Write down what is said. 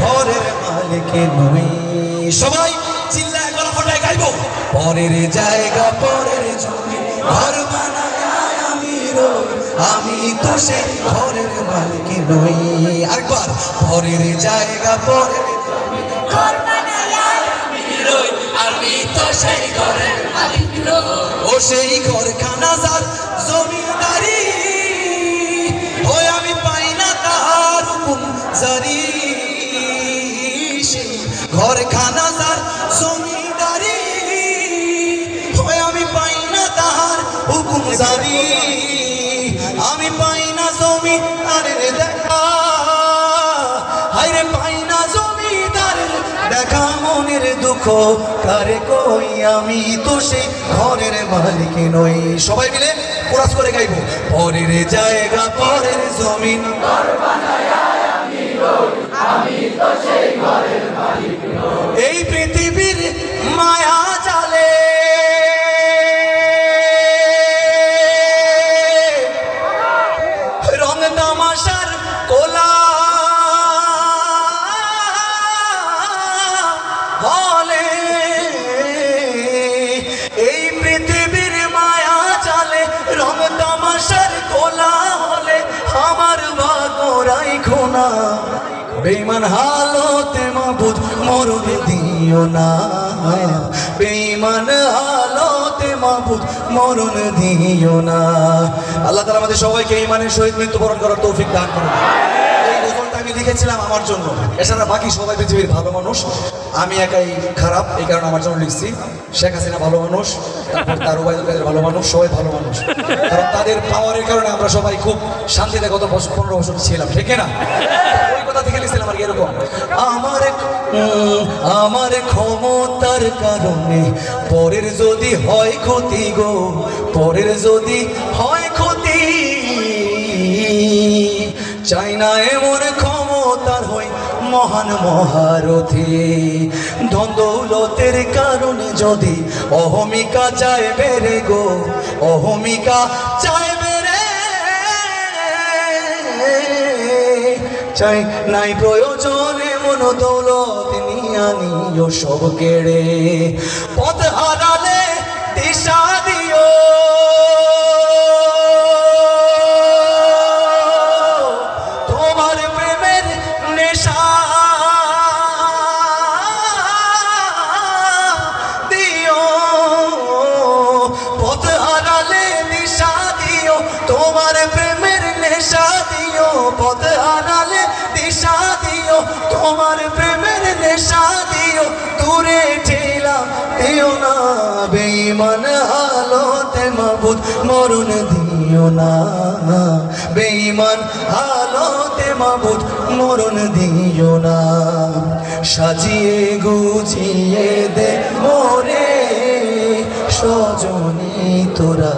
ঘরের মালিক নই। সবাই চিল্লায় গলা ফাটায় গাইবো, পরের জায়গা পরের জমি ঘর বানায় আমি রই, আমি তো সেই ঘরের মালিক নই। আরেকবার, পরের জায়গা পরের জমি ঘর বানায় আমি রই, আমি তো সেই ঘরের মালিক নই। ও সেই ঘরখানা যার জমিদারি, ওই আমি পাই না তার হুকুম জারি। সেই ঘরখানা যার জমিদারি, ওই আমি পাই না তার হুকুম জারি। আমি পাই না জমিদারের দেখা, হায়রে পাই না জমিদারের দেখা। মনের দুঃখ কারে কই, আমি তো সেই ঘরের মালিক নই। সবাই মিলে কোরাস করে গাইবো, পরের জায়গা পরের জমিন ঘর বানায় আমি রই, আমি তো সেই ঘরের মালিক নই। এই পৃথিবীর মায়া জালে রং তামাশার কোলা হলে, এই পৃথিবীর মায়া জালে রং তামাশার কোলা হলে আমার ভাগরাই খোনা। বেঈমান হালতে মাবুদ মরণ দিও না, বেঈমান হালতে মাবুদ মরণ দিও না। আল্লাহ তাআলা আমাদের সবাইকে ঈমানের সহিত মৃত্যুবরণ করার তৌফিক দান করুন। এই গজলটা আমি লিখেছিলাম আমার জন্য, এছাড়া বাকি সবাই পৃথিবীর ভালো মানুষ, আমি একাই খারাপ, এই কারণে আমার জন্য লিখছি। শেখ হাসিনা ভালো মানুষ, তারপর তার ওবায়দুল কাদের ভালো মানুষ, সবাই ভালো মানুষ, কারণ তাদের পাওয়ারের কারণে আমরা সবাই খুব শান্তিতে গত 15 বছর ছিলাম, ঠিক না? ওই কথা থেকে লিখছিলাম আর কি এরকম, আমার ক্ষমতার কারণে পরের যদি হয় ক্ষতি গো, পরের যদি হয় ক্ষতি, চাই না এমন ক্ষমতার হই মহান মহারথী। ধন দৌলতের কারণে যদি অহমিকা চায় বেড়ে গো, অহমিকা চায় বেড়ে, চাই নাই প্রয়োজনে মন দৌলত নিয়ে আনিও সব কেড়ে। পথ হারালে দিশা দিও, তোমার প্রেমের নেশা দিও, পথ হারালে দিশা দিও, তোমার প্রেমের নেশা দিও, পথ হারালে দিশা দিও, তোমার প্রেমের নেশা দিও, দূরে ঠেলা দিও না। বেঈমান হালতে মাবুদ মরণ দিও না, বেঈমান হালতে মাবুদ মরণ দিও না। সাজিয়ে গুছিয়ে দে মোরে সজনী তোরা।